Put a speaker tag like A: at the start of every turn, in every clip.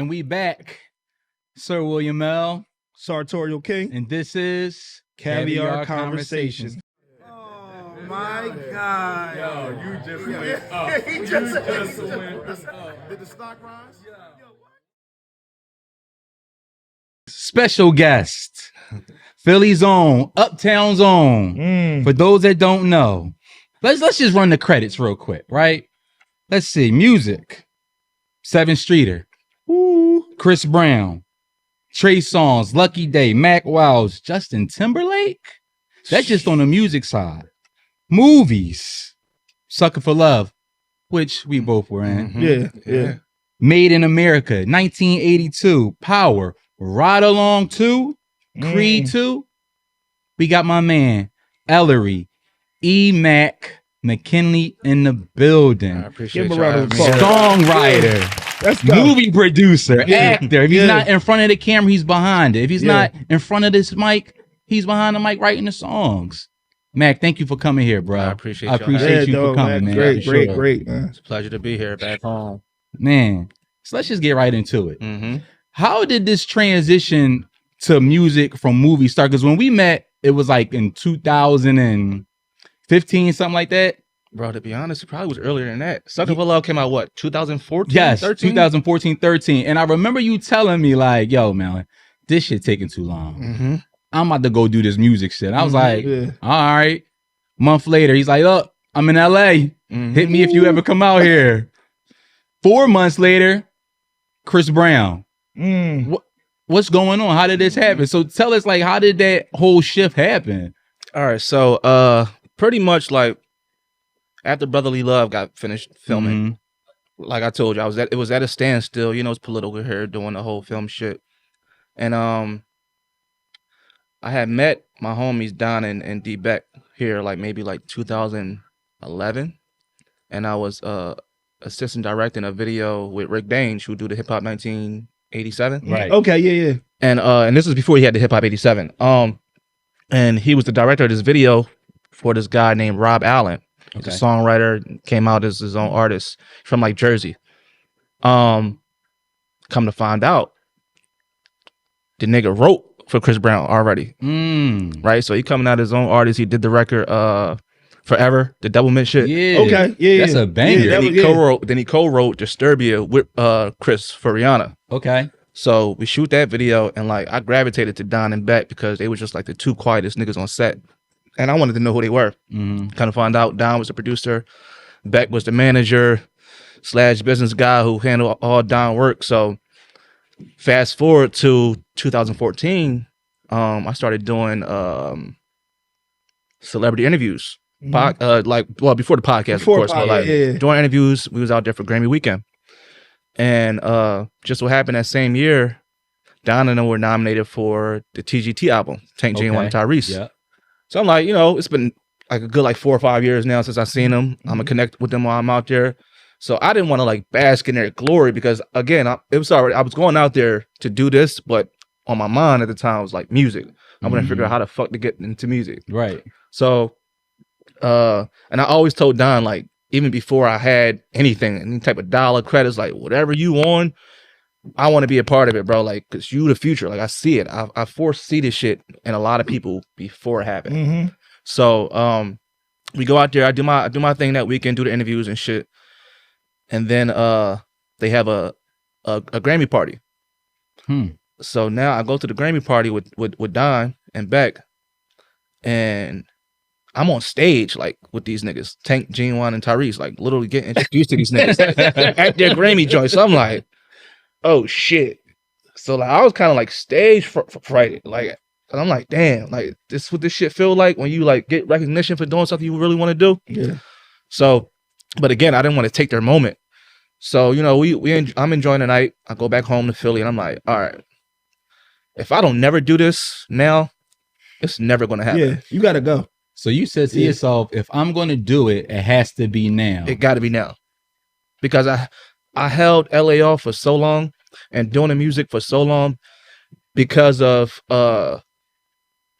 A: And we back, Sir William L.
B: Sartorial King.
A: And this is
B: Caviar Conversations.
C: Oh my God.
D: Yo, you just went up.
C: He just went up. Did the stock rise?
A: special guest, Philly's own, Uptown's own. For those that don't know, let's just run the credits real quick, right? Let's see. Music, 7th Streeter, Chris Brown, Trey Songz, Lucky Day, Mac Wiles, Justin Timberlake. That's just on the music side. Movies, Sucker for Love, which we both were in.
B: Yeah.
A: Made in America, 1982, Power, Ride Along 2, Creed 2. We got my man, Ellery, EMac, McKinney in the building.
D: I appreciate
B: Give him
D: you.
B: a round of applause.
A: Songwriter,
B: Let's go.
A: movie producer, actor. If he's
B: Yeah.
A: not in front of the camera, he's behind it. If he's not in front of this mic, he's behind the mic writing the songs. Mac, thank you for coming here, bro.
D: I appreciate
A: I
D: y'all
A: appreciate you
B: dog,
A: for coming, man.
B: Great,
A: for
B: great,
A: sure.
B: great, man.
D: It's a pleasure to be here back home.
A: Man, so let's just get right into it.
D: Mm-hmm.
A: How did this transition to music from movie start? Because when we met, it was like in 2015, something like that.
D: Bro, to be honest, it probably was earlier than that. Sucker for Love came out, what, 2014?
A: Yes,
D: 13?
A: 2014, 13. And I remember you telling me like, yo, man, this shit taking too long.
D: Mm-hmm.
A: I'm about to go do this music shit. I was like,
B: Yeah.
A: all right. Month later, he's like, oh, I'm in LA. Hit me if you ever come out here. 4 months later, Chris Brown. What's going on? How did this happen? So tell us, like, how did that whole shift happen?
D: All right, so pretty much like after Brotherly Love got finished filming, like I told you, it was at a standstill. You know, it's political here doing the whole film shit. And I had met my homies Don and D Beck here like maybe like 2011, and I was assistant directing a video with Rick Baines, who do the Hip Hop 1987.
A: Right.
B: Okay, yeah.
D: And this was before he had the Hip Hop 87. And he was the director of this video for this guy named Rob Allen. He's a songwriter, came out as his own artist from like Jersey. Come to find out, the nigga wrote for Chris Brown already. Right? So he coming out as his own artist. He did the record Forever, the Double Mint shit.
A: Yeah.
B: Okay, yeah.
A: That's a banger.
B: Yeah,
D: Then he co-wrote Disturbia with Chris for Rihanna.
A: Okay.
D: So we shoot that video, and like I gravitated to Don and Beck because they were just like the two quietest niggas on set, and I wanted to know who they were. Kind of find out Don was the producer, Beck was the manager / business guy who handled all Don work. So fast forward to 2014, I started doing celebrity interviews. Before the podcast, of course, but like doing interviews. We was out there for Grammy weekend. And just what happened that same year, Don and them were nominated for the TGT album, Tank G1 and Tyrese.
A: Yeah.
D: So I'm like, you know, it's been like a good like 4 or 5 years now since I've seen them. I'm gonna connect with them while I'm out there. So I didn't want to like bask in their glory because again, I was going out there to do this, but on my mind at the time was like music. I want to figure out how the fuck to get into music.
A: Right.
D: So, and I always told Don, like, even before I had anything, any type of dollar credits, like whatever you on, I want to be a part of it, bro. Like, cause you the future. Like I see it. I foresee this shit in a lot of people before it happened. So, we go out there. I do my thing that weekend, do the interviews and shit, and then they have a Grammy party. So now I go to the Grammy party with Don and Beck, and I'm on stage like with these niggas, Tank, G1, and Tyrese, like literally getting introduced to these niggas at their Grammy joint. So I'm like, oh shit. So like I was kind of like stage frightened, like, and I'm like, damn, like this what this shit feel like when you like get recognition for doing something you really want to do.
B: Yeah.
D: So, but again, I didn't want to take their moment. So you know, I'm enjoying the night. I go back home to Philly, and I'm like, all right, if I don't never do this now, it's never gonna happen.
B: Yeah, you gotta go.
A: So you said to yourself, if I'm going to do it, it has to be now.
D: It got to be now, because I held LA off for so long and doing the music for so long because of and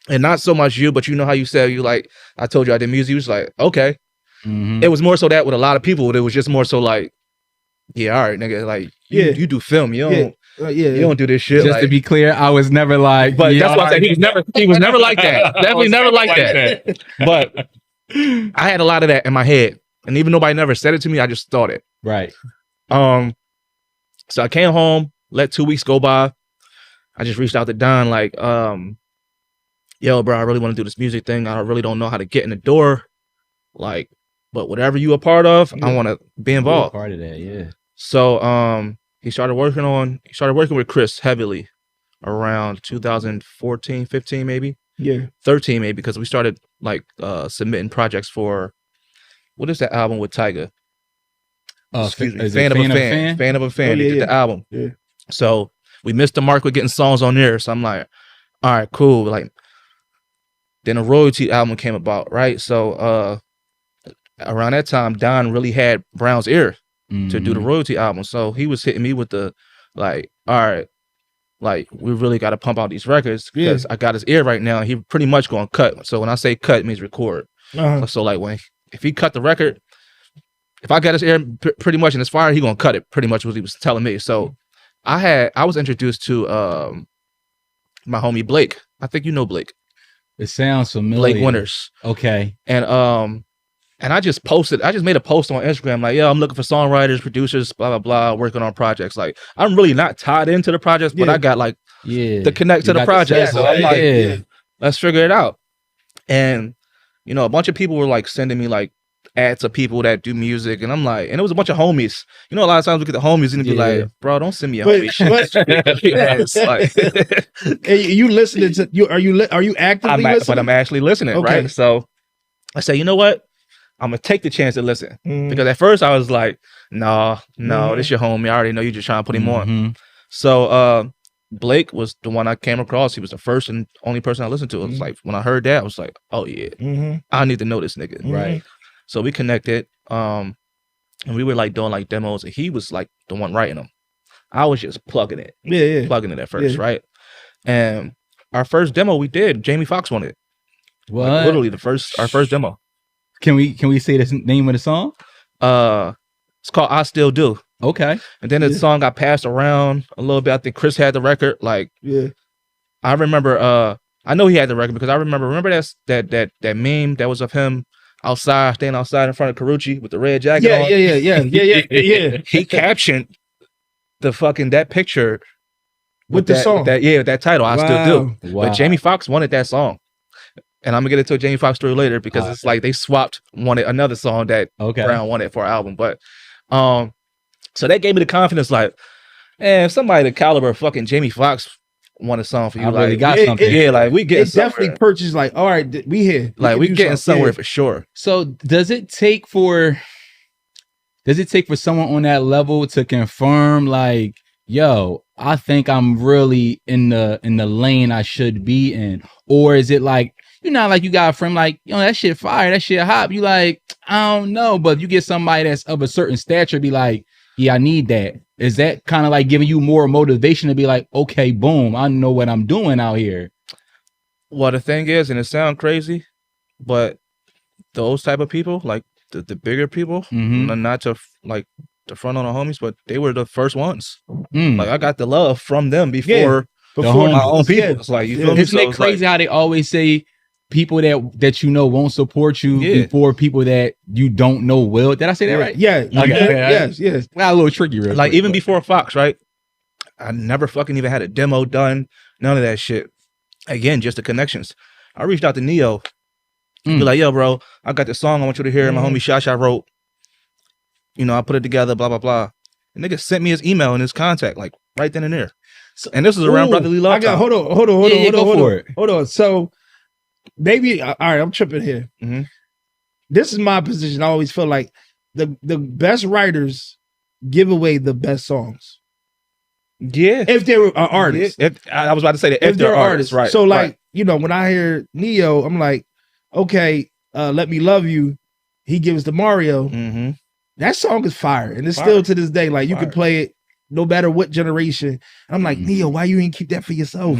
D: not so much you, but you know how you said you like I told you I did music. You was like, okay. It was more so that with a lot of people, it was just more so like, yeah, all right, nigga, like you do film, you don't. You don't do this shit.
A: Just to be clear, I was never like.
D: But that's what I said. He was never like that. Definitely never like that. But I had a lot of that in my head, and even nobody never said it to me, I just thought it.
A: Right.
D: So I came home, let 2 weeks go by. I just reached out to Don like, yo, bro, I really want to do this music thing. I really don't know how to get in the door. Like, but whatever you a part of, I want to be involved.
A: Part of that, yeah.
D: So he started working with Chris heavily around 2014, 15 maybe.
B: Yeah.
D: 13 maybe, because we started like submitting projects for, what is that album with Tyga? Excuse me, Fan of a Fan. Fan of a Fan. They did the album.
B: Yeah.
D: So we missed the mark with getting songs on there. So I'm like, all right, cool. Like, then a royalty album came about, right? So around that time, Don really had Brown's ear to do the royalty album. So he was hitting me with the, like, all right, like, we really got to pump out these records because I got his ear right now. And he pretty much going to cut. So when I say cut, it means record. So like, if he cut the record, if I got his ear pretty much and it's fire, he going to cut it, pretty much what he was telling me. So I was introduced to my homie Blake. I think you know Blake.
A: It sounds familiar.
D: Blake Winters.
A: Okay.
D: And I just made a post on Instagram like, yo, I'm looking for songwriters, producers, blah, blah, blah, working on projects. Like, I'm really not tied into the projects, but I got like the connect to the project. So I'm like, let's figure it out. And, you know, a bunch of people were like sending me like ads of people that do music. And I'm like, and it was a bunch of homies. You know, a lot of times we get the homies and be like, bro, don't send me a homie shit.
B: You listening to you? Are you actively listening?
D: But I'm actually listening, right? So I say, you know what? I'm gonna take the chance to listen because at first I was like, no, this your homie. I already know you just trying to put him on. So Blake was the one I came across. He was the first and only person I listened to. It was like when I heard that, I was like, oh yeah, I need to know this nigga, right? So we connected, and we were like doing like demos, and he was like the one writing them. I was just plugging it, plugging it at first, right? And our first demo we did, Jamie Foxx wanted it.
A: What?
D: Like, literally our first demo.
A: Can we say the name of the song?
D: It's called I Still Do.
A: Okay.
D: And then the song got passed around a little bit. I think Chris had the record. Like, I remember. I know he had the record because I remember that meme that was of him standing outside in front of Karuchi with the red jacket on.
B: Yeah.
D: He captioned that picture
B: with the song.
D: That title. I Still Do.
A: Wow.
D: But Jamie Foxx wanted that song. And I'm gonna get into a Jamie Foxx story later because it's like they wanted another song that Brown wanted for our album. But so that gave me the confidence, like, man, if somebody the caliber of fucking Jamie Foxx want a song for you,
A: really got something.
D: Like we get
B: definitely purchased. Like, all right, we here.
D: Like we getting somewhere for sure.
A: So does it take for someone on that level to confirm, like, yo, I think I'm really in the lane I should be in, or is it like, you're not like you got a friend like, yo, that shit fire, that shit hot. You like, I don't know. But if you get somebody that's of a certain stature, be like, yeah, I need that. Is that kind of like giving you more motivation to be like, okay, boom, I know what I'm doing out here?
D: Well, the thing is, and it sounds crazy, but those type of people, like the bigger people, not to like the front on the homies, but they were the first ones. Like I got the love from them before my own people. It's like, you feel me?
A: Isn't it crazy how they always say people that you know won't support you before people that you don't know will? Did I say that right?
B: Yeah.
A: Okay. Yes. Well, a little tricky, real
D: like
A: quick,
D: even before Fox, right? I never fucking even had a demo done. None of that shit. Again, just the connections. I reached out to Neo. Be like, yo, bro, I got this song I want you to hear. My homie Shasha wrote. You know, I put it together, blah, blah, blah. And nigga sent me his email and his contact, like right then and there. So, and this was around Brotherly Love.
B: Hold on. So maybe, all right, I'm tripping here. This is my position. I always feel like the best writers give away the best songs.
D: Yeah.
B: If they were artists.
D: I was about to say that if they're artists, right.
B: So like, you know, when I hear Neo, I'm like, okay, Let Me Love You, he gives to Mario. That song is fire. And it's still to this day, like you can play it no matter what generation. And I'm like, Neo, why you ain't keep that for yourself?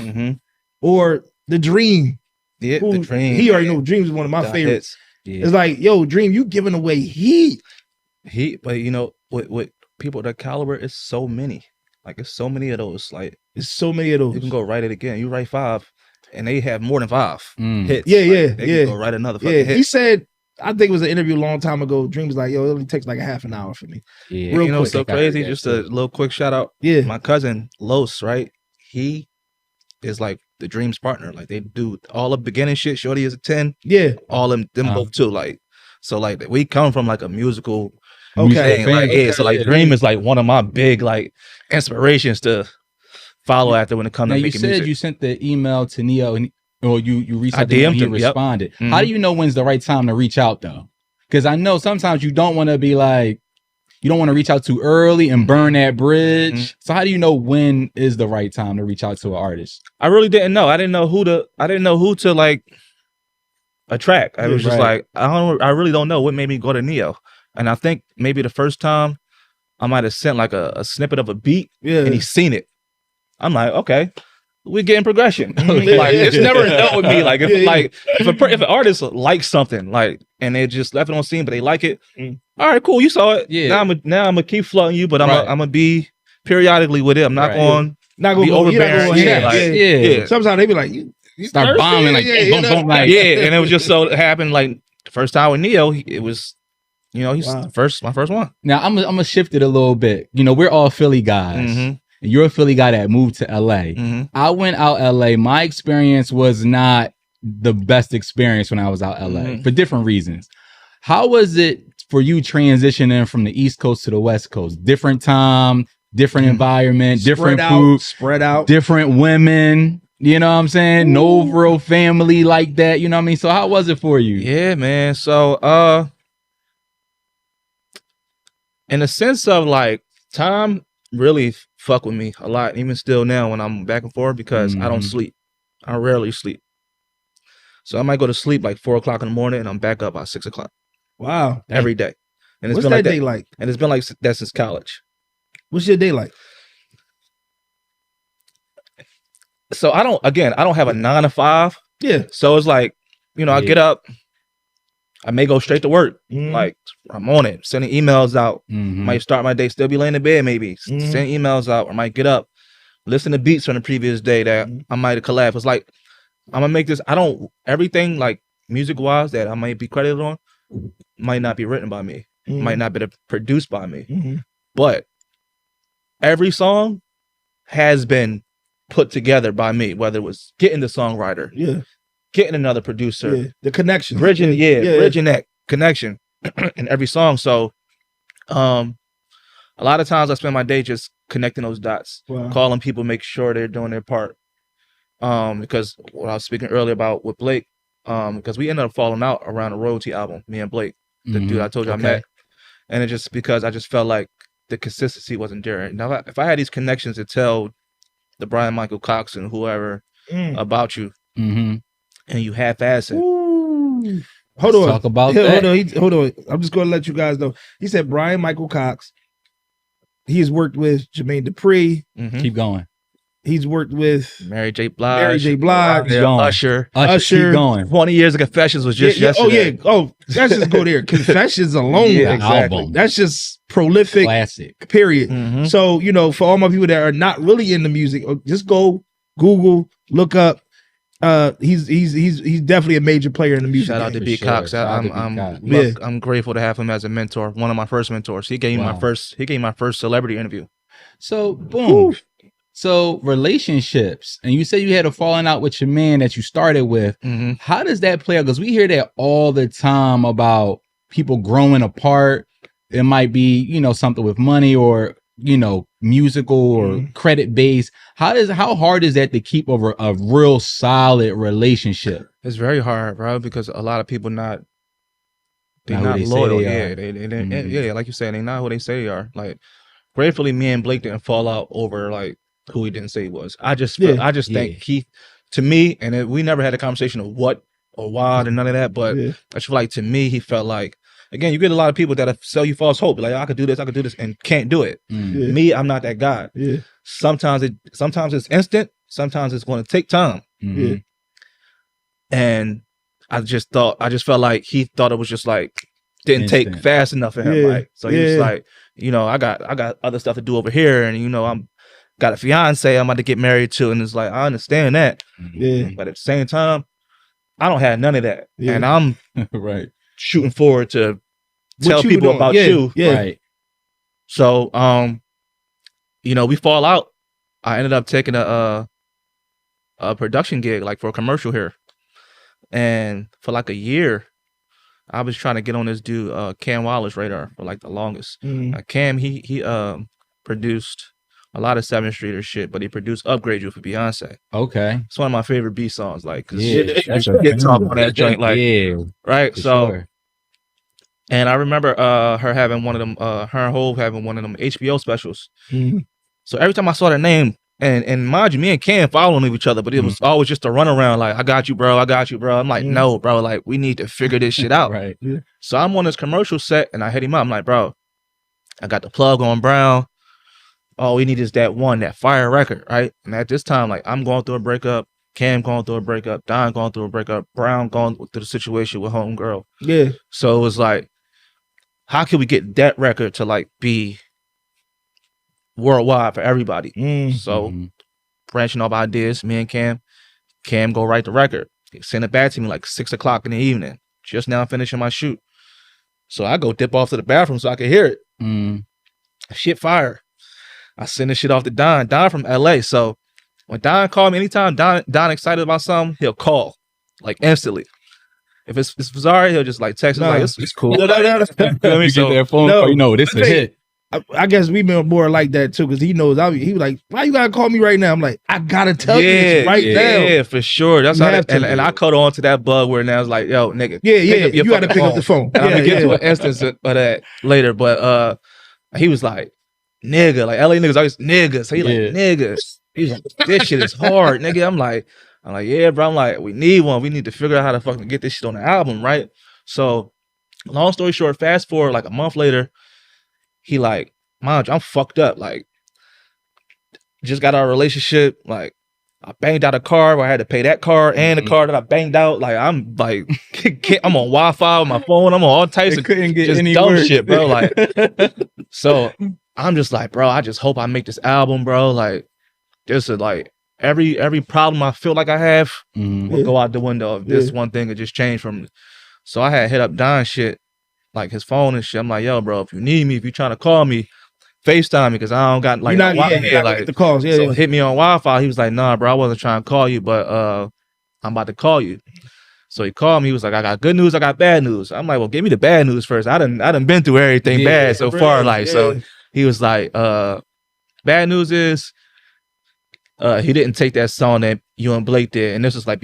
B: Or The Dream.
D: Yeah, The Dream.
B: He already know Dream is one of my favorites. It's like, yo, Dream, you giving away heat.
D: But you know, with people that caliber, it's so many. Like it's so many of those. Like
B: There's so many of those.
D: you can go write it again. You write 5, and they have more than 5 hits.
B: Yeah,
D: Like, they can go write another fucking hit.
B: He said, I think it was an interview a long time ago. Dream was like, yo, it only takes like a half an hour for me.
A: Yeah,
B: Real
D: You know,
B: quick.
D: so crazy. Just a little quick shout out.
B: Yeah.
D: My cousin Los, right? He is like the Dream's partner. Like they do all the beginning shit. Shorty is a 10.
B: Yeah.
D: All them both too. Like so, like we come from like a musical.
B: Okay.
D: Thing. Like yeah. So like Dream is like one of my big like inspirations to follow after when it comes
A: Now
D: to
A: you
D: making
A: said
D: music.
A: you sent the email to Neo, or you reached
D: I
A: out to him and
D: DM'd
A: he
D: him, yep.
A: responded.
D: Mhm.
A: How do you know when's the right time to reach out though? Because I know sometimes you don't want to be like, you don't want to reach out too early and burn that bridge.
D: Mhm.
A: So how do you know when is the right time to reach out to an artist?
D: I really didn't know. I didn't know who to like attract. I was just
A: Right.
D: like, I really don't know what made me go to Neo. And I think maybe the first time I might have sent like a snippet of a beat
B: Yeah.
D: and he's seen it. I'm like, okay, we're getting progression.
B: Yeah.
D: Like it's never a no with me. Like if
B: Yeah.
D: like if an artist likes something like and they just left it on scene, but they like it. All right, cool. You saw it.
A: Yeah.
D: Now I'm gonna keep flooding you, but I'm
A: Right.
D: gonna be periodically with it. I'm not
A: Right.
D: going
B: Not
D: be
B: gonna go, you're not
D: overbearing.
B: gonna-
D: Yeah,
B: yeah,
D: like,
B: yeah.
A: Yeah.
B: Sometimes they be like, you
A: Start
B: thirsty?
A: bombing like
B: Yeah,
A: boom, boom, like
D: yeah, and it was just so it happened like the first time with Neo, it was, you know, he's
B: Wow.
D: my first one.
A: Now I'm gonna shift it a little bit. You know, we're all Philly guys.
D: Mhm.
A: And you're a Philly guy that moved to LA.
D: Mhm.
A: I went out LA. My experience was not the best experience when I was out LA
D: Mhm.
A: for different reasons. How was it for you transitioning from the East Coast to the West Coast? Different time, different environment, different food,
B: spread out.
A: different women. You know what I'm saying? No real family like that. You know what I mean? So how was it for you?
D: Yeah, man. So in a sense of like time really fuck with me a lot, even still now when I'm back and forth because I don't
A: Mhm.
D: sleep. I rarely sleep. So I might go to sleep like 4:00 in the morning and I'm back up by 6:00
B: Wow.
D: every day. And it's
B: What's
D: been
B: that
D: like
B: day
D: that.
B: like?
D: And it's been like that since college.
B: What's your day like?
D: So I don't have a 9 to 5.
B: Yeah.
D: So it's like, you know, I
A: Yeah.
D: get up, I may go straight to work.
B: Mhm.
D: Like I'm on it, sending emails out.
A: Mhm.
D: Might start my day, still be laying in bed, maybe
B: Mhm.
D: send emails out, or might get up, listen to beats from the previous day that I might have collabed. It's like I'm gonna make this. I don't everything like music wise that I might be credited on might not be written by me, might not be produced by me,
B: Mhm.
D: but every song has been put together by me. Whether it was getting the songwriter,
B: Yeah.
D: getting another producer,
B: Yeah. The connection.
D: bridging
B: Yeah.
D: bridging that connection in every song. So a lot of times I spend my day just connecting those dots,
B: Wow.
D: calling people, make sure they're doing their part. Because what I was speaking earlier about with Blake, because we ended up falling out around the Royalty album, me and Blake, the
A: Mhm.
D: dude I told you
A: Okay.
D: I met, and it just because I just felt like the consistency wasn't there. Now if I had these connections to tell the Brian Michael Cox and whoever about you,
A: Mhm.
D: and you half-ass it,
B: Ooh. Hold on.
A: Talk about
B: Yeah,
A: that.
B: hold on. I'm just going to let you guys know. He said Brian Michael Cox. He's worked with Jermaine Dupri.
D: mhm.
A: Keep going.
B: He's worked with
D: Mary J. Blige,
B: Mary J. Blige.
A: Keep going.
D: Usher.
B: Usher.
A: Keep going.
D: 20 years of Confessions was just
B: Oh, yeah.
D: yesterday.
B: Oh, let's just go there. Confessions alone.
A: Yeah,
D: exactly.
A: album.
B: That's just prolific,
A: Classic.
B: period.
D: Mhm.
B: So, you know, for all my people that are not really into music, just go Google, look up. He's definitely a major player in the music.
D: Shout out to
B: game.
D: B.
A: sure.
D: Cox.
A: Shout out to
D: I'm
A: B. Cox.
B: Yeah.
D: I'm grateful to have him as a mentor. One of my first mentors. He gave me
A: Wow.
D: my first celebrity interview.
A: So boom. So relationships, and you said you had a falling out with your man that you started with.
D: Mm-hmm.
A: How does that play out? Because we hear that all the time about people growing apart. It might be, you know, something with money or, you know, musical or credit based. How hard is that to keep over a real solid relationship?
D: It's very hard, bro, because a lot of people they're
A: Not who
D: not
A: they say
D: loyal.
A: they
D: Yeah,
A: are.
D: they yeah, like you said, they're not who they say they are. Like, gratefully, me and Blake didn't fall out over like who he didn't say he was. I just think he, to me, and we never had a conversation of what or why or none of that. But I just feel like to me, he felt like, again, you get a lot of people that sell you false hope, like I could do this, and can't do it. Me, I'm not that guy.
B: Yeah.
D: Sometimes it's instant. Sometimes it's going to take time.
B: Yeah.
D: And I just felt like he thought it was just like didn't
A: Instant.
D: take fast enough for him.
B: Yeah.
D: Like, so he was like, you know, I got other stuff to do over here, and you know, got a fiance I'm about to get married to, and it's like I understand that.
B: Yeah.
D: But at the same time, I don't have none of that,
B: Yeah.
D: and I'm
A: right.
D: shooting forward to
B: What
D: tell
B: you
D: people
B: doing?
D: about
B: Yeah,
D: you.
B: Yeah.
A: Right.
D: So, you know, we fall out. I ended up taking a production gig, like for a commercial here, and for like a year, I was trying to get on this dude Cam Wallace radar for like the longest. Cam, he produced a lot of 7th Streeter shit, but he produced Upgrade You for Beyonce.
A: Okay.
D: It's one of my favorite B songs, like, cause
A: Yeah, that's a
D: get talk on that joint, like,
A: yeah,
D: right.
A: for
D: So,
A: sure.
D: and I remember her having one of them, her and Hov having one of them HBO specials. So every time I saw their name, and mind you, me and Cam following each other, but it was always just a runaround, like, I got you, bro. I got you, bro. I'm like, no, bro. Like, we need to figure this shit out.
A: Right.
D: So I'm on this commercial set, and I hit him up. I'm like, bro, I got the plug on Brown. All we need is that fire record, right? And at this time, like, I'm going through a breakup, Cam going through a breakup, Don going through a breakup, Brown going through the situation with homegirl.
B: Yeah.
D: So it was like, how can we get that record to like be worldwide for everybody? So branching off ideas, me and Cam go write the record. He send it back to me like 6 o'clock in the evening. Just now finishing my shoot. So I go dip off to the bathroom so I can hear it. Shit fire. I send this shit off to Don. Don from LA. So when Don called me, anytime Don excited about something, he'll call like instantly. If it's bizarre, he'll just like text us like it's cool.
B: No.
A: Let me get that phone
B: no.
A: call. You know, this is a hit.
B: I guess we been more like that too, because he knows. He was like, "Why you gotta call me right now?" I'm like, "I gotta tell you this right now."
D: Yeah, for sure. That's
B: You
D: how.
B: have to.
D: And I caught on to that bug where now it's like, "Yo, nigga,
B: Yeah,
D: pick up your
B: you gotta
D: fucking
B: pick up the phone.
D: And I'm gonna
B: Yeah,
D: get to an instance of that later. But he was like, "Nigga," like LA niggas always niggas. So he like niggas. He's like, "This shit is hard, nigga." I'm like, "Yeah, bro." I'm like, "We need one. We need to figure out how to fucking get this shit on the album, right?" So, long story short, fast forward like a month later, he like, "Man, I'm fucked up. Like, just got out of a relationship. Like, I banged out a car where I had to pay that car and the car that I banged out. Like, I'm like, I'm on Wi-Fi with my phone. I'm on all types of
A: couldn't get
D: just
A: any
D: dumb
A: work.
D: shit, bro. Like, so I'm just like, bro, I just hope I make this album, bro. Like, this is like every problem I feel like I have will go out the window if this one thing could just change from." So I had hit up Don shit, like his phone and shit. I'm like, "Yo, bro, if you need me, if you're trying to call me, FaceTime me, because I don't got like
B: like the calls." Yeah,
D: so hit me on Wi-Fi. He was like, "Nah, bro, I wasn't trying to call you, but I'm about to call you." So he called me. He was like, "I got good news, I got bad news." I'm like, "Well, give me the bad news first. I done been through everything bad so far." Like, so he was like, "Bad news is he didn't take that song that you and Blake did." And this was like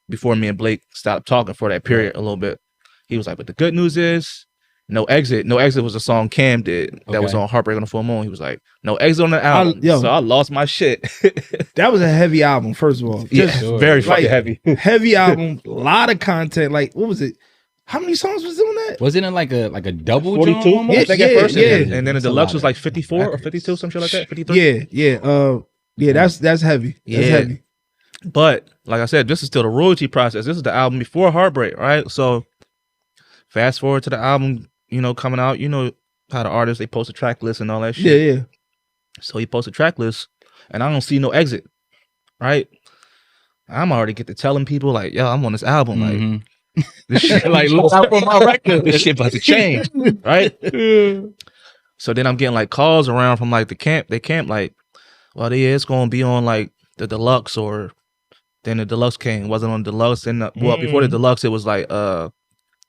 D: before me and Blake stopped talking for that period a little bit. He was like, "But the good news is No Exit." No Exit was a song Cam did that was on Heartbreak on the Full Moon. He was like, "No Exit on the album." So I lost my shit.
B: That was a heavy album, first of all.
D: Very fucking heavy.
B: Heavy album, a lot of content. Like, what was it? How many songs was on that?
A: Wasn't it like a double
D: 42?
A: drum
D: I think at first,
B: yeah.
D: And then the deluxe was like 54 or 52, some shit like that. 53.
B: Yeah. That's heavy. That's heavy.
D: But like I said, this is still the royalty process. This is the album before Heartbreak, right? So fast forward to the album, coming out. You know how the artists, they post a track list and all that shit.
B: Yeah.
D: So he posts a track list, and I don't see No Exit, right? I'm already get to telling people like, "Yo, I'm on this album." Like, this shit, like, look out for my record. This shit about to change, right? So then I'm getting like calls around from like the camp. They camp like, "Well, it's gonna be on like the deluxe," or then the deluxe came, wasn't on deluxe. And before the deluxe, it was like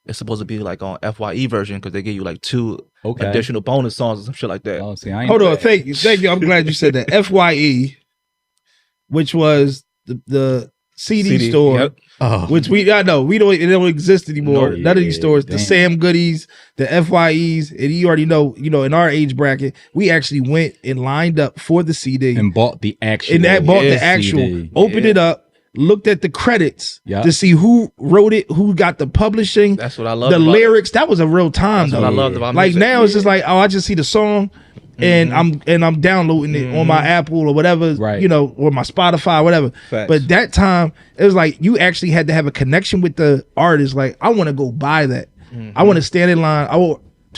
D: it's supposed to be like on FYE version because they give you like 2 additional bonus songs or some shit like that.
A: Oh, see, I ain't
B: Hold on, thank you. I'm glad you said that. FYE, which was the CD store, which it don't exist anymore. None of these stores, the Sam Goodies, the FYEs, and you already know, in our age bracket, we actually went and lined up for the CD
A: and bought the actual.
B: CD. Opened it up, looked at the credits to see who wrote it, who got the publishing.
D: That's what I love.
B: The lyrics, that was a real time.
D: That's what I loved about
B: like
D: music.
B: now, it's just like, oh, I just see the song. And I'm downloading it on my Apple or whatever, or my Spotify, whatever.
D: Facts.
B: But that time, it was like you actually had to have a connection with the artist. Like, I want to go buy that. I want to stand in line.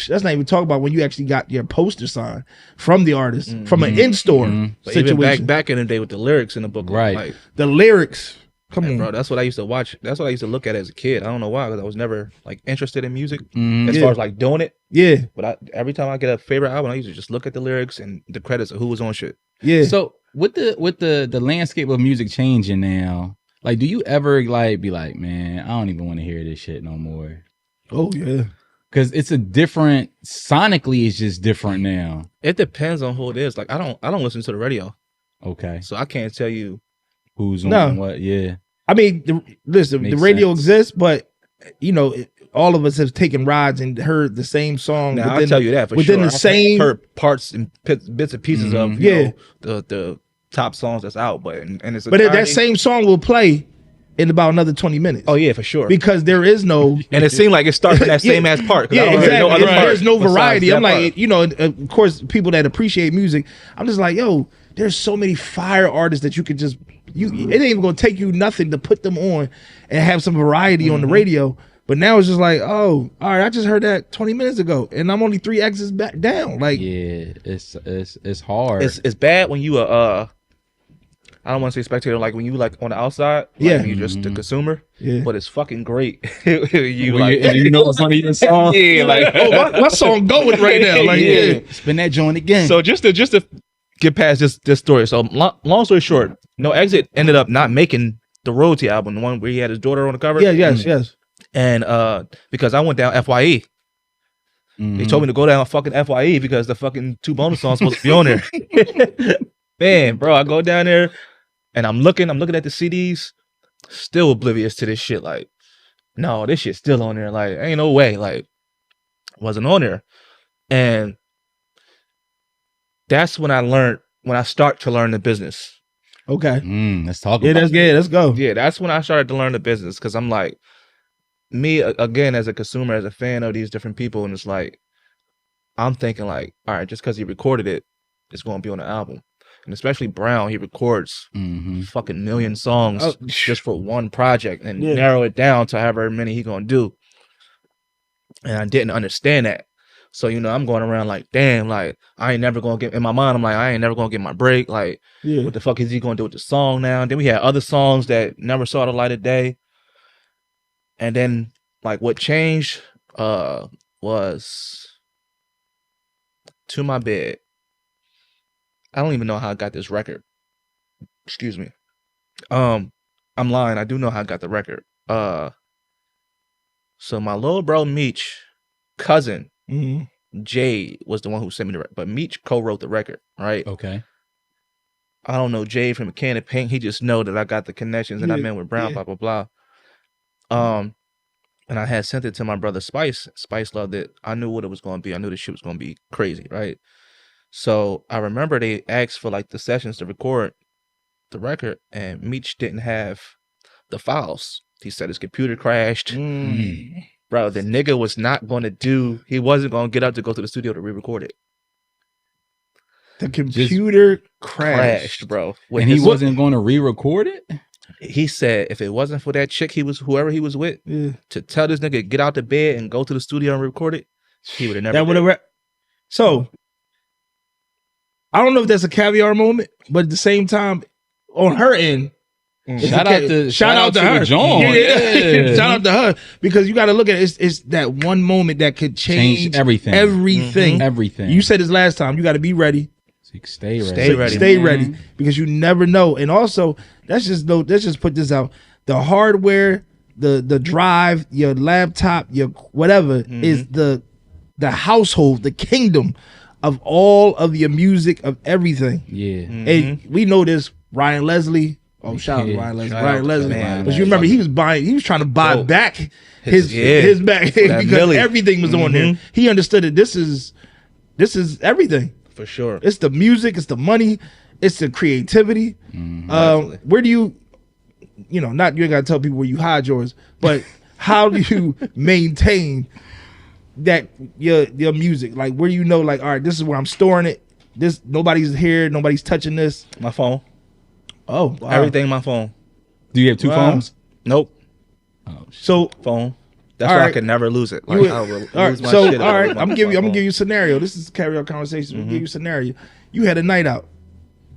B: That's not even talking about when you actually got your poster signed from the artist, from an in-store
D: But even
B: situation.
D: back in the day with the lyrics in the book,
A: Right.
D: Like,
B: The lyrics. Come on.
D: bro, that's what I used to watch. That's what I used to look at as a kid. I don't know why, because I was never like interested in music as
B: Yeah.
D: far as like doing it.
B: Yeah.
D: But every time I get a favorite album, I used to just look at the lyrics and the credits of who was on shit.
B: Yeah.
A: So with the landscape of music changing now, like, do you ever like be like, man, I don't even want to hear this shit no more?
B: Oh yeah.
A: Because it's a different sonically, it's just different now.
D: It depends on who it is. Like I don't listen to the radio,
A: Okay,
D: so I can't tell you.
A: who's on
B: No.
A: what? Yeah,
B: I mean, listen, the
A: Makes
B: radio
A: sense.
B: exists, but you know, all of us have taken rides and heard the same song.
D: Now I'll
B: within-
D: tell you that for
B: within
D: sure.
B: the same.
D: I've heard parts and bits and pieces of
B: Yeah.
D: the top songs that's out, but and it's
B: But that
D: entirety-
B: same song will play in about another 20 minutes.
D: Oh yeah, for sure.
B: Because there is no.
D: And it seemed like it started from that same ass part. 'cause
B: Yeah,
D: I don't hear
B: exactly.
D: no other part
B: There's no
D: besides
B: variety.
D: that
B: I'm like,
D: part.
B: you know, of course, people that appreciate music, I'm just like, yo, there's so many fire artists that you could just, it ain't even gonna take you nothing to put them on and have some variety on the radio. But now it's just like, oh, all right, I just heard that 20 minutes ago, and I'm only 3 X's back down. Like,
A: yeah, it's hard.
D: It's bad when you I don't want to say spectator, like when you like on the outside, like
B: Yeah.
D: when you just the consumer.
B: Yeah.
D: But it's fucking great. you
A: When
D: like
A: you know it's one of your songs.
D: yeah, like
B: oh, my song going right now. Like, yeah.
A: Spin that joint again.
D: So just to get past this story. So long story short, No Exit ended up not making the royalty album, the one where he had his daughter on the cover.
B: Yeah, yes.
D: And because I went down FYE. They told me to go down fucking FYE because the fucking 2 bonus songs supposed to be on there. Man, bro, I go down there and I'm looking at the CDs, still oblivious to this shit. Like, no, this shit's still on there. Like, ain't no way. Like, wasn't on there. And that's when I start to learn the business.
B: Okay.
A: Let's talk
B: Yeah,
A: about
B: that's good. Let's go.
D: Yeah, that's when I started to learn the business because I'm like, me again as a consumer, as a fan of these different people, and it's like, I'm thinking like, all right, just because he recorded it, it's going to be on the album. And especially Brown, he records fucking million songs just for one project and narrow it down to however many he going to do. And I didn't understand that. So, you know, I'm going around like, damn, like, I ain't never going to get, in my mind, I'm like, I ain't never going to get my break. Like, what the fuck is he going to do with the song now? And then we had other songs that never saw the light of day. And then, like, what changed was To My Bed. I don't even know how I got this record. Excuse me. I'm lying. I do know how I got the record. So my little bro Meech, cousin, Jay was the one who sent me the record, but Meech co-wrote the record, right?
A: Okay.
D: I don't know Jay from McKinney Paint. He just know that I got the connections and I met with Brown, blah, blah, blah. And I had sent it to my brother Spice. Spice loved it. I knew what it was going to be. I knew the shit was going to be crazy, right? So I remember they asked for like the sessions to record the record, and Meech didn't have the files. He said his computer crashed. Bro, the nigga was not going to do, he wasn't going to get up to go to the studio to re-record it.
B: The computer crashed.
D: Bro.
A: And he wasn't going to re-record it?
D: He said if it wasn't for that chick whoever he was with, to tell this nigga get out the bed and go to the studio and record it, he would have never.
B: That would have. So I don't know if that's a Caviar moment, but at the same time, on her end,
A: shout out to
B: her.
A: John.
B: Yeah. Shout out to her, because you got to look at it. It's that one moment that could change
A: everything.
B: Everything. You said this last time. You got to be ready.
A: Stay ready.
B: Stay ready, because you never know. And also, let's just put this out. The hardware, the drive, your laptop, your whatever is the household, the kingdom of all of your music, of everything.
A: Yeah.
B: And we know this. Ryan Leslie. Oh, shout out to Ryan Leslie. Ryan Leslie. Because you remember he was trying to buy back his back because everything was on there. He understood that this is everything.
D: For sure.
B: It's the music, it's the money, it's the creativity. Where do you not, you ain't gotta tell people where you hide yours, but how do you maintain that your music? Like, where do you know, like, all right, this is where I'm storing it. This, nobody's here, nobody's touching this.
D: My phone.
B: Oh, wow.
D: Everything my phone.
A: Do you have two phones?
D: Nope.
B: So
D: Phone. That's why I could never lose it. Like, I will
B: all right.
D: lose my
B: So
D: shit
B: all right,
D: if I
B: I'm
D: lose
B: gonna
D: my
B: give you a scenario. This is Caviar Conversations. We'll give you a scenario. You had a night out.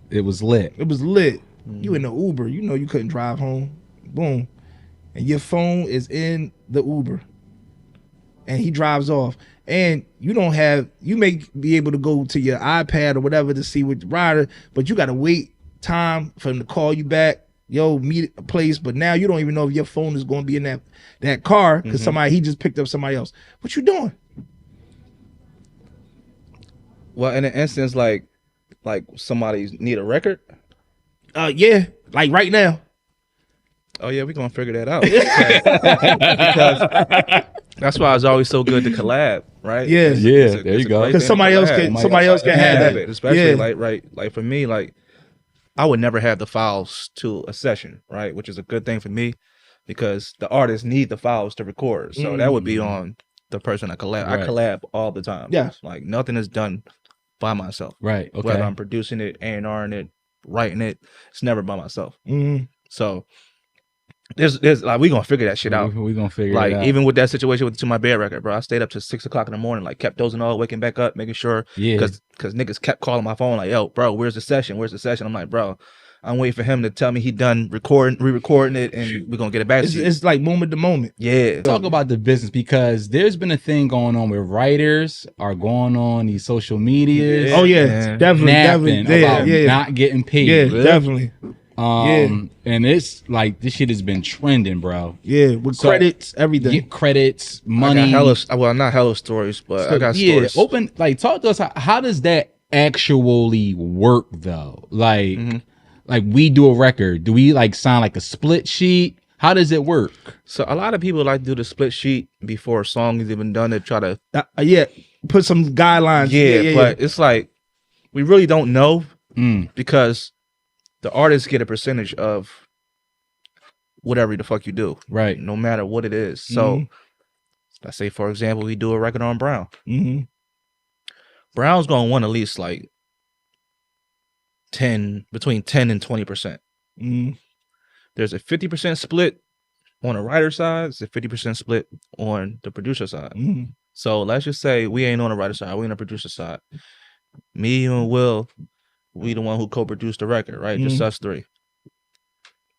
A: It was lit.
B: It was lit. You in the Uber. You know you couldn't drive home. Boom. And your phone is in the Uber. And he drives off. And you don't have, you may be able to go to your iPad or whatever to see what the rider, but you got to wait time for him to call you back. Yo, meet a place. But now you don't even know if your phone is going to be in that car because he just picked up somebody else. What you doing?
D: Well, in an instance, like somebody need a record.
B: Yeah, like right now.
D: Oh yeah, we're gonna figure that out. Because that's why it's always so good to collab, right?
B: Yeah.
A: There you go.
B: Because somebody else can have it.
D: Especially like for me, like I would never have the files to a session, right? Which is a good thing for me because the artists need the files to record. So that would be on the person I collab.
A: Right.
D: I collab all the time.
B: Yeah.
D: Like nothing is done by myself.
A: Right. Okay.
D: Whether I'm producing it, A&R'ing it, writing it, it's never by myself. So there's like we gonna figure that shit out.
A: We gonna figure
D: like
A: it out.
D: even with that situation with To My Bed record, bro. I stayed up to 6 o'clock in the morning, like kept dozing off, waking back up, making sure.
A: Yeah.
D: Because niggas kept calling my phone, like, yo, bro, where's the session? Where's the session? I'm like, bro, I'm waiting for him to tell me he done re-recording it, and we're gonna get it back to you.
B: It's like moment to moment.
D: Yeah.
A: Talk about the business because there's been a thing going on where writers are going on these social medias.
B: Oh yeah,
D: Man.
B: definitely.
A: Napping about
B: Yeah.
A: not getting paid.
B: Yeah, definitely.
A: And it's like this shit has been trending, bro.
B: Yeah, with
A: So,
B: credits, everything.
A: Get credits, money.
D: I got not hella stories, but I got stories.
A: Open, like, talk to us. How does that actually work, though? Like, like we do a record. Do we like sign like a split sheet? How does it work?
D: So a lot of people like to do the split sheet before a song is even done to try to
B: put some guidelines. Yeah,
D: but it's like we really don't know because the artists get a percentage of whatever the fuck you do,
A: Right.
D: no matter what it is. So let's say, for example, we do a record on Brown. Brown's gonna want at least like between 10 and 20%. There's a 50% split on the writer side. It's a 50% split on the producer side. So let's just say we ain't on the writer side, we on the producer side. Me, you, and Will, we the one who co-produced the record, right? Just us three.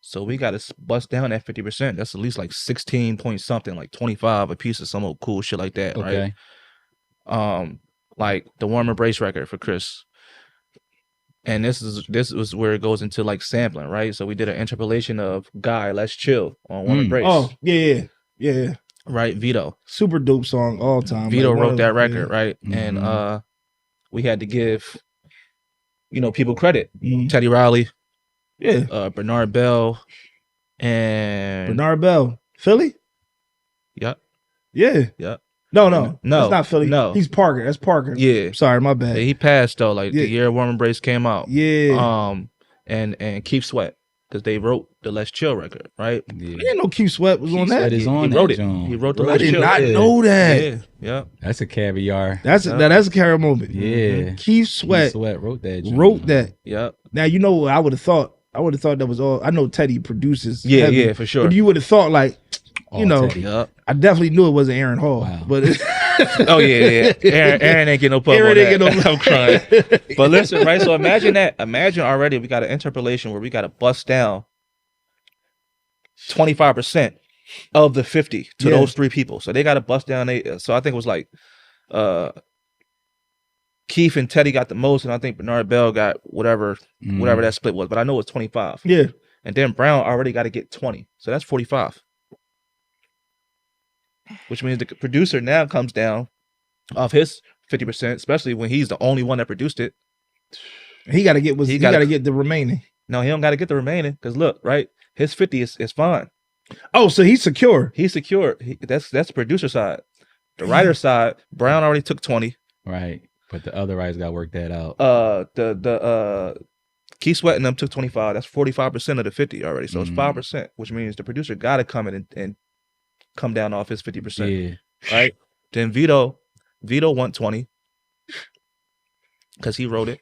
D: So we got to bust down that 50%. That's at least like 16 point something, like 25 a piece of some old cool shit like that,
A: Okay.
D: right? Like the Warm Embrace record for Chris. And this was where it goes into like sampling, right? So we did an interpolation of Guy, Let's Chill on Warm Embrace.
B: Oh, yeah.
D: Right, Vito.
B: Super dope song all time.
D: Vito wrote that record, right? And we had to give people credit. Teddy Riley, Bernard Bell, and
B: Bernard Bell. Philly?
D: Yep.
B: Yeah.
D: Yep.
B: No.
D: No.
B: It's not Philly.
D: No.
B: He's Parker. That's Parker.
D: Yeah.
B: Sorry, my bad.
D: He passed though, like the year Warm Embrace came out.
B: Yeah.
D: And Keith Sweat, because they wrote the Let's Chill record, right?
A: Yeah.
B: I didn't know Keith Sweat was on that.
A: Sweat is on
D: He wrote
A: that
D: it.
A: joint.
D: He wrote the
B: I
D: Let's
B: did
D: Chill.
B: not know that.
D: Yeah.
A: That's a Caviar.
B: That's a Caviar moment.
A: Yeah.
B: Keith Sweat
A: wrote that. joint.
B: wrote that.
D: Yep.
B: Now you know what I would have thought. I would have thought that was all. I know Teddy produces.
D: Yeah,
B: heavy,
D: yeah, for sure.
B: But you would have thought like,
A: Teddy.
D: Yep.
B: I definitely knew it wasn't Aaron Hall.
A: Wow.
B: But
D: Oh yeah. Aaron ain't get no pub
B: Aaron
D: on
B: ain't
D: that.
B: get no
D: I'm crying. But listen, right? So imagine that. Imagine already we got an interpolation where we got to bust down 25% of the 50 to those three people. So they got to bust down. So I think it was like Keith and Teddy got the most, and I think Bernard Bell got whatever that split was. But I know it's 25.
B: yeah.
D: And then Brown already got to get 20. So that's 45. Which means the producer now comes down off his 50%, especially when he's the only one that produced it.
B: He got to get he got to get the remaining.
D: No, he don't got to get the remaining because look, right? His 50 is fine.
B: Oh, so he's secure.
D: He's secure. That's the producer side. The writer side, Brown already took 20.
A: Right. But the other writers got to work that out.
D: The Keith Sweat and them took 25. That's 45% of the 50 already. So it's 5%, which means the producer got to come in and come down off his 50%.
A: Yeah.
D: Right? Then Vito want 20 because he wrote it.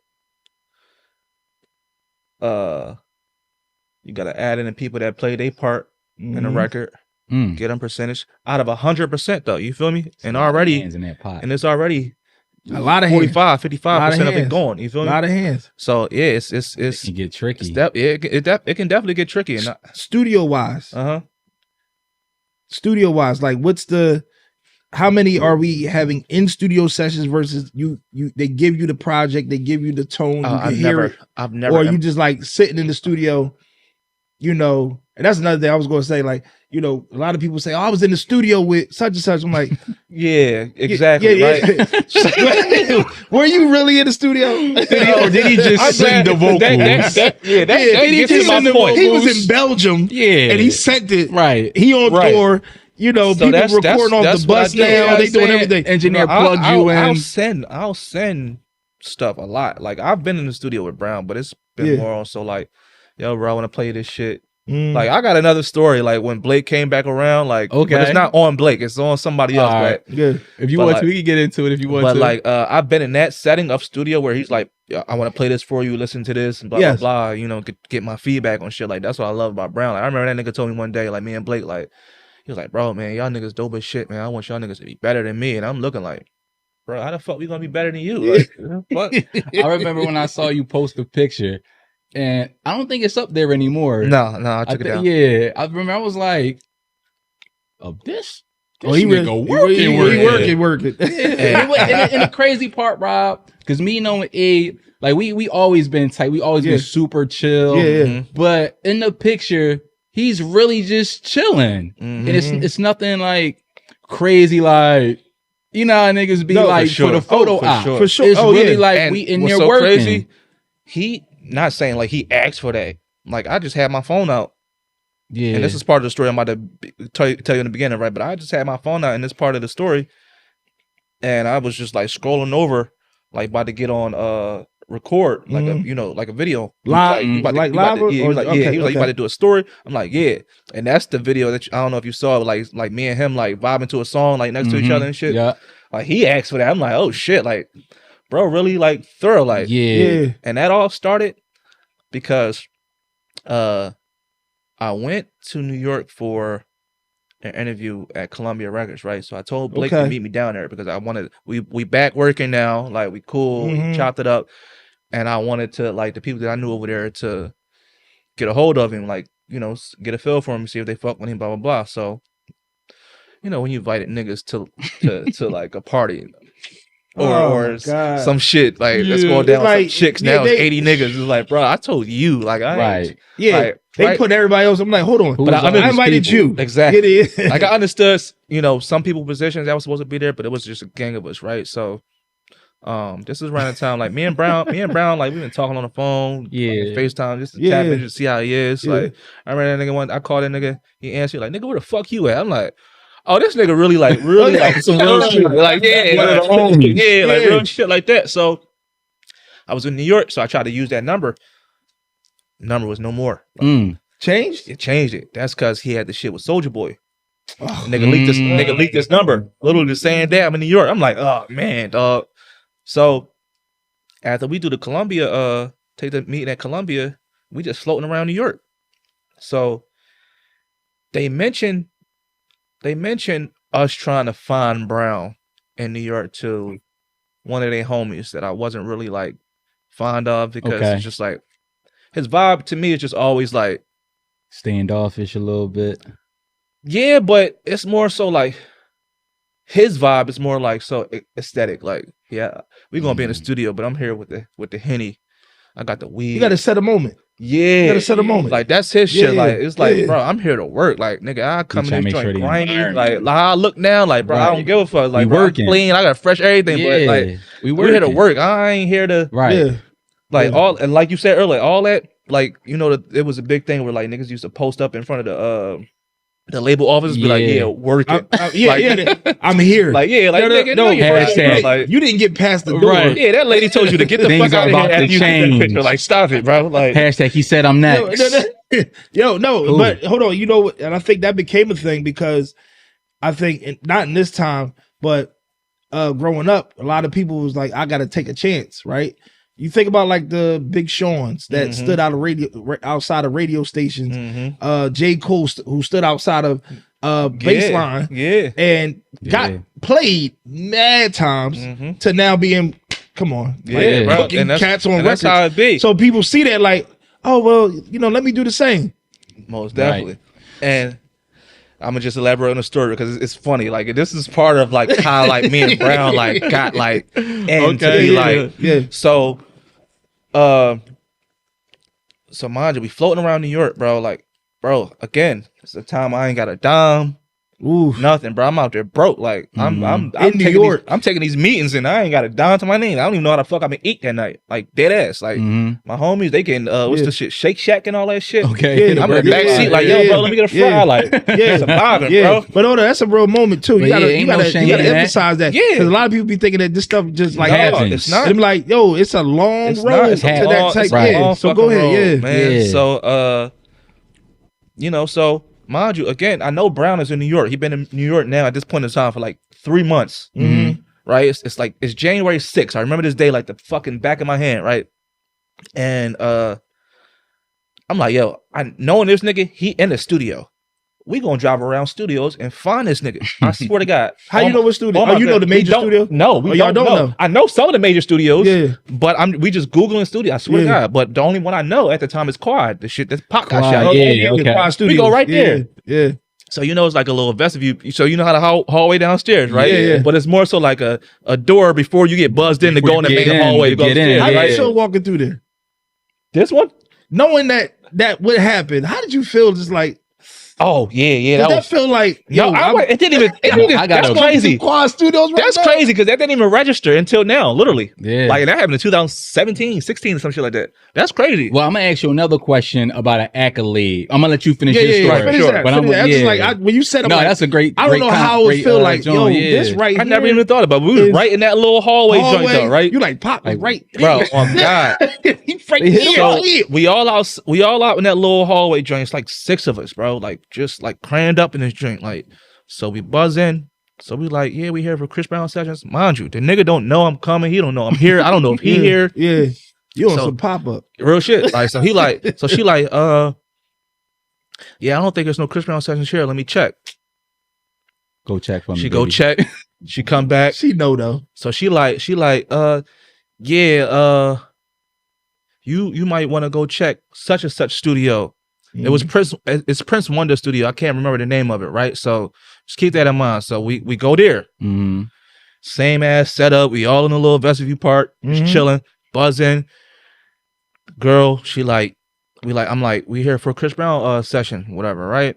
D: You got to add in the people that play their part in the record, get them percentage out of 100% though. You feel me? And already,
A: hands in that pot.
D: and it's already
B: A lot of
D: 45, 55% of it
B: hands.
D: going. You feel
B: A
D: me?
B: lot of hands.
D: So yeah, it
A: can get tricky.
D: it can definitely get tricky. And
B: Studio wise,
D: uh-huh.
B: like how many are we having in studio sessions versus you they give you the project, they give you the tone, you can hear it,
D: I've never,
B: or you just like sitting in the studio, you know. And that's another thing I was going to say, like, you know, a lot of people say, oh, I was in the studio with such and such. I'm like,
D: yeah, exactly. Right.
B: Were you really in the studio?
A: Or did he just sing the vocals?
D: That gets to my point.
B: He was in Belgium,
A: yeah,
B: and he sent it.
A: Right.
B: He on tour. You know,
D: So
B: people recording off the bus now. They doing everything.
A: Engineer plugged you in.
D: I'll send stuff a lot. Like I've been in the studio with Brown, but it's been more on so like, yo, bro, I want to play this shit. Like I got another story. Like when Blake came back around, like but it's not on Blake, it's on somebody else.
A: Right.
B: Good.
A: If you want to, we can get into it. If you want to.
D: But like, I've been in that setting of studio where he's like, I want to play this for you, listen to this, and blah blah blah. You know, get my feedback on shit. Like that's what I love about Brown. Like I remember that nigga told me one day, like me and Blake, like. He was like, bro, man, y'all niggas dope as shit, man. I want y'all niggas to be better than me. And I'm looking like, bro, how the fuck we gonna be better than you? Like, what?
A: I remember when I saw you post a picture, and I don't think it's up there anymore.
D: No, I took it down.
A: Yeah, I remember I was like, oh, this
B: he
A: nigga
B: working.
A: And the crazy part, Rob, because me knowing E, like we always been tight. We always been super chill.
B: Yeah.
A: But in the picture, he's really just chilling, and it's nothing like crazy. Like you know, how niggas be for the photo op.
B: For sure,
A: it's really like
D: and
A: we in
D: what's
A: there
D: so
A: working.
D: Crazy, he not saying like he asked for that. Like I just had my phone out.
A: Yeah,
D: and this is part of the story I'm about to tell you in the beginning, right? But I just had my phone out in this part of the story, and I was just like scrolling over, like about to get on record like a video
B: live,
D: he was like, you about to do a story. I'm like, yeah, and that's the video that I don't know if you saw, like me and him like vibing to a song like next to each other and shit.
A: Yeah,
D: like he asked for that. I'm like, oh shit, like bro, really like thorough, like
A: yeah.
D: And that all started because I went to New York for an interview at Columbia Records, right? So I told Blake to meet me down there because I wanted we back working now, like we cool, we chopped it up. And I wanted to, like, the people that I knew over there to get a hold of him, like, you know, get a feel for him, see if they fuck with him, blah, blah, blah. So, you know, when you invited niggas to like, a party or some shit, like, that's going down with some chicks now, it's 80 niggas. It's like, bro, I told you. Like,
B: they put everybody else. I'm like, hold on.
D: But I invited you. Exactly. Like, I understood, you know, some people positions that was supposed to be there, but it was just a gang of us, right? So, this is around the time like me and Brown, like we've been talking on the phone, FaceTime, just to tap in, just see how he is. Like I remember that nigga I called that nigga, he answered like, nigga, where the fuck you at? I'm like, oh, this nigga really like some real shit. Like, like real shit like that. So I was in New York, so I tried to use that number. Number was no more.
B: Changed?
D: It changed it. That's cause he had the shit with Soulja Boy. Nigga leaked this number. Literally saying that I'm in New York. I'm like, oh man, dog. So after we do the Columbia, take the meeting at Columbia, we just floating around New York. So they mentioned us trying to find Brown in New York to one of their homies that I wasn't really like fond of because it's just like his vibe to me is just always like
A: standoffish a little bit.
D: Yeah, but it's more so like his vibe is more like so aesthetic. Like, yeah, we're gonna be in the studio, but I'm here with the Henny. I got the weed.
B: You gotta set a moment.
D: Yeah,
B: you gotta set a moment.
D: Like that's his shit. Like it's like, bro, I'm here to work. Like, nigga, I come in this joint grimy. Like I look now, like, bro, I don't give a fuck. Like, bro, I'm clean. I got fresh everything. But like, we're here to work. I ain't here to like all. And like you said earlier, all that. Like, you know, it was a big thing where like niggas used to post up in front of the label office, be like, working.
B: I'm here.
D: Like, nigga, no,
B: hashtag, like, you didn't get past the door.
D: Right. Yeah, that lady told you to get the fuck out of here after you take that picture. Like, stop it, bro. Like,
A: hashtag, he said I'm next.
B: But hold on, you know, and I think that became a thing because I think, not in this time, but growing up, a lot of people was like, I got to take a chance, right? You think about like the Big Sean's that stood outside of radio stations. J. Cole, who stood outside of bass line.
D: Yeah.
B: And got played mad times to now being, come on.
D: Yeah, bro.
B: And cats on
D: and
B: records.
D: that's how it be.
B: So people see that like, oh, well, let me do the same.
D: Most definitely. And I'm gonna just elaborate on the story because it's funny. Like this is part of like how like me and Brown like got like so mind you, we floating around New York, bro. Like, bro, again, it's the time I ain't got a dime. Nothing, bro. I'm out there broke. Like I'm
B: in New York.
D: I'm taking these meetings and I ain't got a dime to my name. I don't even know how the fuck I'm gonna eat that night. Like dead ass. Like my homies, they getting what's the shit, Shake Shack and all that shit.
A: Okay,
D: I'm in the back seat like, yo, bro, let me get a fry. Like, surviving, bro.
B: But no, that's a real moment too. You gotta emphasize that.
D: Yeah,
B: because a lot of people be thinking that this stuff just like happens.
D: It's not.
B: I'm like, yo, it's a long road to that type. Yeah. So go ahead.
D: Man. So so. Mind you, again, I know Brown is in New York. He's been in New York now at this point in time for like 3 months. Right? It's like it's January 6th. I remember this day like the fucking back of my hand, right? And I'm like, yo, knowing this nigga, he in the studio. We gonna drive around studios and find this nigga. I swear to God.
B: How you know what studio? You know the major studio?
D: No, y'all don't know. I know some of the major studios.
B: Yeah.
D: But we just Googling studio. I swear to God. But the only one I know at the time is Quad. The shit that's Pop got shot.
B: Quad Studios.
D: We go right there.
B: Yeah.
D: So it's like a little vestibule. So you know how the hallway downstairs, right?
B: Yeah.
D: But it's more so like a door before you get buzzed in to go in the main hallway.
A: Get in.
B: How did you feel walking through there?
D: This one?
B: Knowing that would happen, how did you feel just like,
D: oh, yeah.
B: That feel like,
D: it didn't even. That's crazy.
B: Quad Studios.
D: That's crazy because that didn't even register until now, literally.
A: Yeah.
D: Like that happened in 2017, 16, or some shit like that. That's crazy.
A: Well, I'm gonna ask you another question about an accolade. I'm gonna let you finish your story.
B: Finish that.
A: But
B: just like when you said,
A: that's a great.
B: I don't know how it feel like. Yo, this right here.
D: I never even thought about it. We was right in that little hallway joint, though, right?
B: You like Pop, like right,
D: bro. Oh God. So we all out in that little hallway joint. It's like 6 of us, bro. Like just like crammed up in this joint. Like, so we buzz in. So we like, yeah, we here for Chris Brown sessions. Mind you, the nigga don't know I'm coming. He don't know I'm here. I don't know if he here.
B: Yeah. You on some pop up.
D: Real shit. Like, so he like, so she like, yeah, I don't think there's no Chris Brown sessions here. Let me check.
A: Go check for me.
D: She go check. She come back.
B: She know though.
D: So she like, yeah, you might want to go check such and such studio. It was it's Prince Wonder Studio. I can't remember the name of it, right? So just keep that in mind. So we go there. Same ass setup. We all in a little vestibule part, just chilling, buzzing. Girl, she like, I'm like, we here for a Chris Brown session, whatever, right?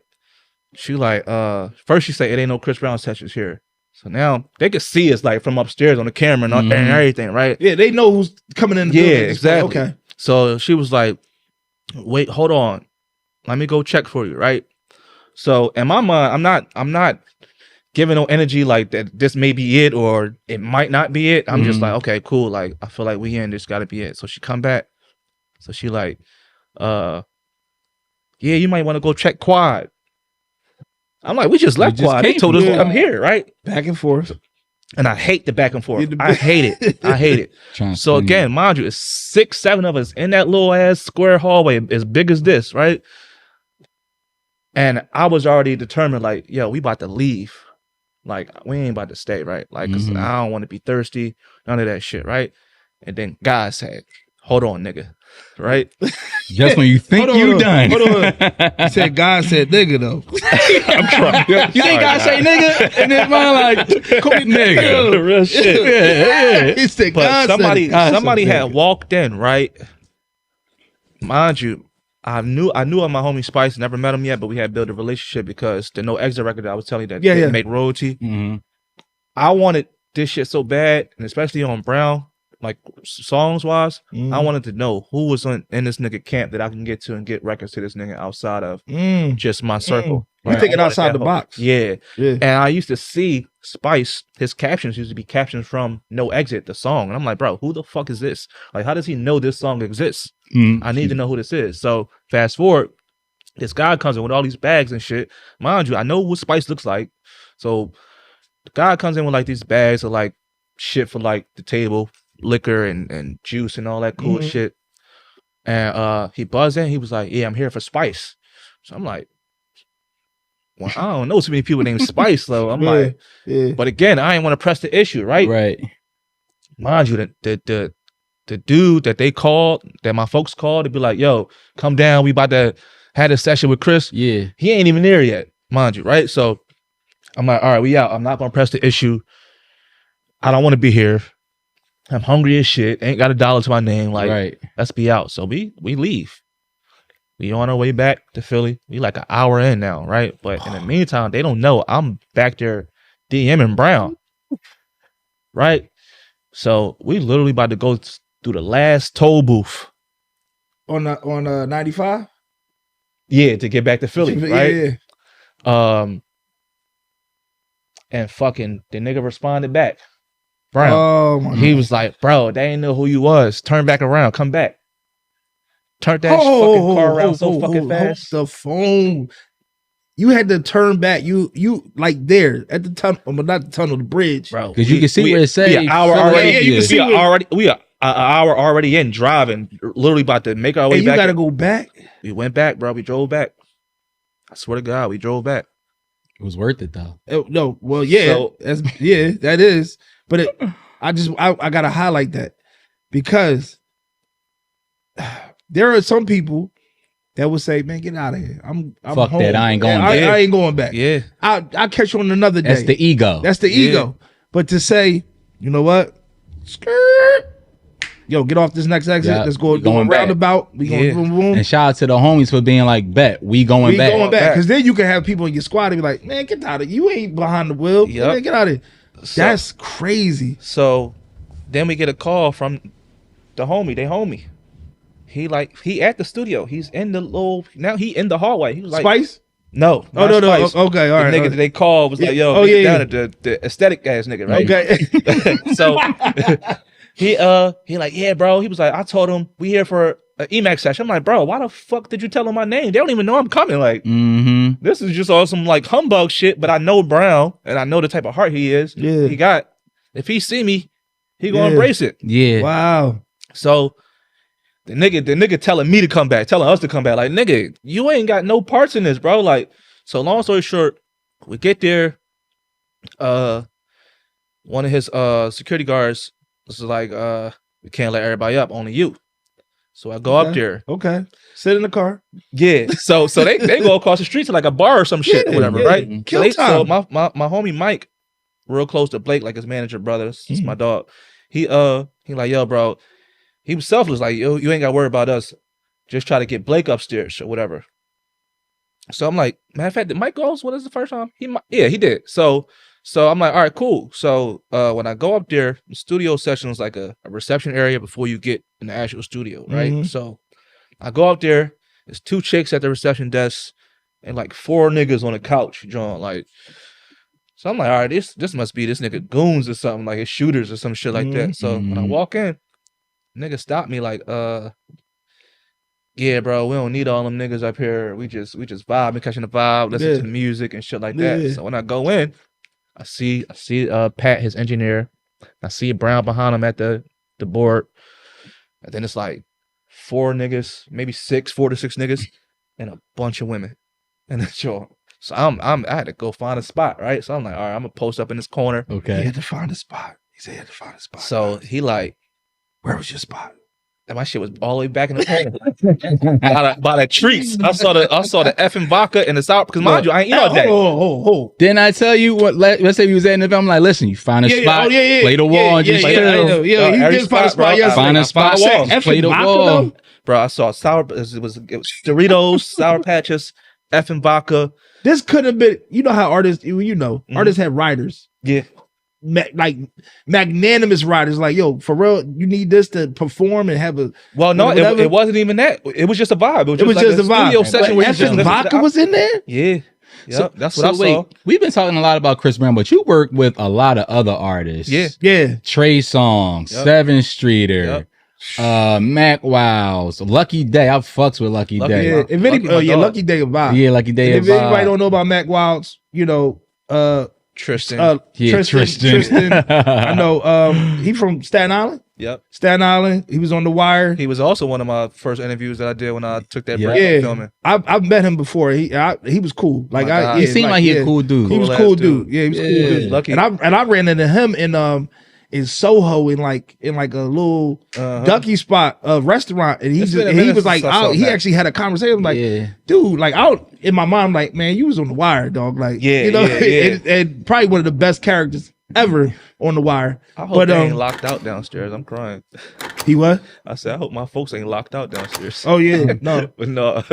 D: She like, first she say it ain't no Chris Brown sessions here. So now they could see us like from upstairs on the camera and everything, right?
B: Yeah, they know who's coming in the building.
D: Exactly.
B: Okay.
D: So she was like, wait, hold on. Let me go check for you, right? So in my mind, I'm not giving no energy like that this may be it or it might not be it. I'm just like, okay, cool. Like I feel like we in, this gotta be it. So she come back. So she like, yeah, you might want to go check Quad. I'm like, we just left Quad. They told us to come here, right?
B: Back and forth.
D: And I hate the back and forth. I hate it. I hate it. So again, mind you, it's 6, 7 of us in that little ass square hallway as big as this, right? And I was already determined, like, yo, we about to leave. Like, we ain't about to stay, right? Like, cause I don't want to be thirsty, none of that shit, right? And then God said, hold on, nigga. Right?
A: Just when you think you done.
B: Hold on. He said God said nigga though.
D: I'm trying.
A: You think God say nigga? And then mine like, call me nigga.
D: Real shit.
B: Yeah. He said God
D: somebody had walked in, right? Mind you, I knew of my homie Spice, never met him yet, but we had built a relationship because the No Exit record that I was telling you that didn't make royalty. I wanted this shit so bad, and especially on Brown, like songs wise, I wanted to know who was in this nigga camp that I can get to and get records to this nigga outside of just my circle.
B: You think it outside the box.
D: Yeah. And I used to see Spice, his captions used to be captions from No Exit, the song. And I'm like, bro, who the fuck is this? Like, how does he know this song exists? I need to know who this is. So fast forward, this guy comes in with all these bags and shit. Mind you, I know what Spice looks like. So the guy comes in with like these bags of like shit for like the table, liquor and juice and all that cool shit. And he buzzed in. He was like, yeah, I'm here for Spice. So I'm like, well, I don't know too many people named Spice though. I'm like,
B: yeah.
D: but again, I ain't want to press the issue, right?
A: Right.
D: Mind you, the dude that they called, that my folks called, to be like, yo, come down. We about to have a session with Chris.
A: Yeah.
D: He ain't even there yet, mind you, right? So I'm like, all right, we out. I'm not gonna press the issue. I don't want to be here. I'm hungry as shit. Ain't got $1 to my name. Like,
A: Right.
D: let's be out. So we leave. We on our way back to Philly. We like an hour in now, right? But in the meantime, they don't know I'm back there DMing Brown, right? So we literally about to go through the last toll booth
B: On 95.
D: Yeah, to get back to Philly, right?
B: Yeah.
D: And fucking the nigga responded back. Brown.
B: Oh my
D: He
B: God.
D: was like, bro, they ain't know who you was. Turn back around, come back. Turned that fucking car around so fucking fast.
B: The phone. You had to turn back. You like there at the tunnel, but not the tunnel, the bridge.
D: Bro.
A: Because you can see where it says.
D: We an hour already.
B: Yeah, you can see
D: we are an hour already in driving, literally about to make our way
B: And
D: back.
B: you gotta go back.
D: We went back, bro. We drove back. I swear to God, we drove back.
A: It was worth it though.
B: No, well, yeah,
D: So-
B: that is. But I gotta highlight that because there are some people that would say, "Man, get out of here. I'm
A: Fuck
B: home.
A: that, I ain't going
B: I
A: back."
B: ain't going back.
D: Yeah.
B: I'll catch you on another day."
A: That's the ego.
B: That's the
D: Yeah.
B: ego. But to say, you know what? Skirt. Yo, get off this next exit.
A: Yeah,
B: Let's go
A: we
B: do a
A: going back.
B: roundabout. We going
D: Yeah.
B: boom, boom.
A: And shout out to the homies for being like, bet we going
B: We
A: back.
B: going back. Because then you can have people in your squad and be like, man, get out of here. You ain't behind the wheel.
D: Yep.
B: Man, get out of here.
D: So-
B: That's crazy.
D: So then we get a call from the homie, they homie. He at the studio. He's in the now he in the hallway. He was like,
B: Spice?
D: no.
B: Oh,
D: not
B: no.
D: Spice.
B: Okay, all
D: The
B: right.
D: nigga
B: all
D: that
B: right.
D: they called was like, yo,
B: Oh,
D: get
B: yeah,
D: down at the aesthetic ass nigga, right?
B: Okay.
D: So he like, yeah, bro. He was like, I told him we here for an EMac session. I'm like, bro, why the fuck did you tell him my name? They don't even know I'm coming. Like,
A: Mm-hmm.
D: this is just all some like humbug shit, but I know Brown and I know the type of heart he is.
B: Yeah.
D: He got, if he see me, he gonna
B: Yeah.
D: embrace it.
A: Yeah.
B: Wow.
D: So the nigga telling me to come back, telling us to come back. Like, nigga, you ain't got no parts in this, bro. Like, so long story short, we get there. One of his security guards was like, we can't let everybody up, only you. So I go up
B: Okay.
D: there.
B: Okay. Sit in the car.
D: Yeah. So they go across the street to like a bar or some shit or
B: Yeah,
D: whatever,
B: yeah.
D: right?
B: Kill
D: So
B: time.
D: my homie Mike, real close to Blake, like his manager brother. It's my dog. He like, yo, bro. He was selfless, like, yo, you ain't gotta worry about us. Just try to get Blake upstairs or whatever. So I'm like, matter of fact, did Mike goes with us the first time? Yeah, he did. So I'm like, all right, cool. So when I go up there, the studio session is like a reception area before you get in the actual studio, right?
B: Mhm.
D: So I go up there, there's 2 chicks at the reception desk and like 4 niggas on the couch, John. Like, so I'm like, all right, this must be this nigga goons or something, like his shooters or some shit like that. So when I walk in, nigga stopped me like, yeah, bro, we don't need all them niggas up here. We just vibe and catching the vibe, listen
B: Yeah.
D: to the music and shit like that.
B: Yeah.
D: So when I go in, I see Pat, his engineer. I see Brown behind him at the board. And then it's like 4 niggas, maybe 4 to 6 niggas, and a bunch of women. And then so I had to go find a spot, right? So I'm like, all right, I'm gonna post up in this corner.
B: He
A: Okay.
B: had to find a spot. He said he had to find a spot.
D: So he like,
B: where was your spot?
D: and my shit was all the way back in the corner. by the treats. I saw the effing vodka and the sour, because mind you, I ain't eat all day.
B: Oh.
A: Didn't I tell you what? Let's say you was in the film. I'm like, listen, you find a spot, play the wall, and just
B: I
A: chill.
B: know. Yeah, he
D: every
B: did find a
D: spot,
B: spot
D: bro.
B: yesterday.
A: Find a spot, play the wall.
D: Bro, I saw sour. It was Doritos, Sour Patches, effing vodka.
B: This could have been, you know how artists, artists have writers,
D: Yeah,
B: like magnanimous writers, like, yo, for real, you need this to perform and have a.
D: well, no,
B: Whatever.
D: it wasn't even that. It was just a vibe.
B: It was
D: like
B: just
D: a
B: a vibe.
D: studio session where you just
B: Effing
D: listen to
B: vodka
D: the-
B: was in there.
D: Yeah, yep, that's what I
A: wait,
D: saw.
A: we've been talking a lot about Chris Brown, but you work with a lot of other artists.
D: Yeah.
B: Yeah.
A: Trey Songz,
D: Yep.
A: 7th Streeter, Mac Wiles, Lucky Day. I fucks with Lucky
D: Lucky
A: Day.
B: Yeah. If
D: Lucky
B: any,
D: my dog.
B: Lucky Day of vibe.
A: Yeah, Lucky Day.
B: And if
A: vibe.
B: anybody don't know about Mac Wilds,
D: Tristan.
B: Tristan. I know. He from Staten Island.
D: Yep.
B: Staten Island. He was on The Wire.
D: He was also one of my first interviews that I did when I took that break
B: Yeah,
D: from filming.
B: I've met him before. He was cool. Like
A: he seemed like he a cool dude.
B: He was a cool dude. Yeah, he was a cool dude.
D: Lucky.
B: And I ran into him in Soho in like a little ducky spot, restaurant, and he was like, he actually had a conversation like, dude, like in my mind, like, man, you was on The Wire, dog, like, and probably one of the best characters ever on The Wire.
D: I hope they ain't locked out downstairs. I'm crying.
B: He what?
D: I said, I hope my folks ain't locked out downstairs.
B: Oh yeah, no,
D: but no.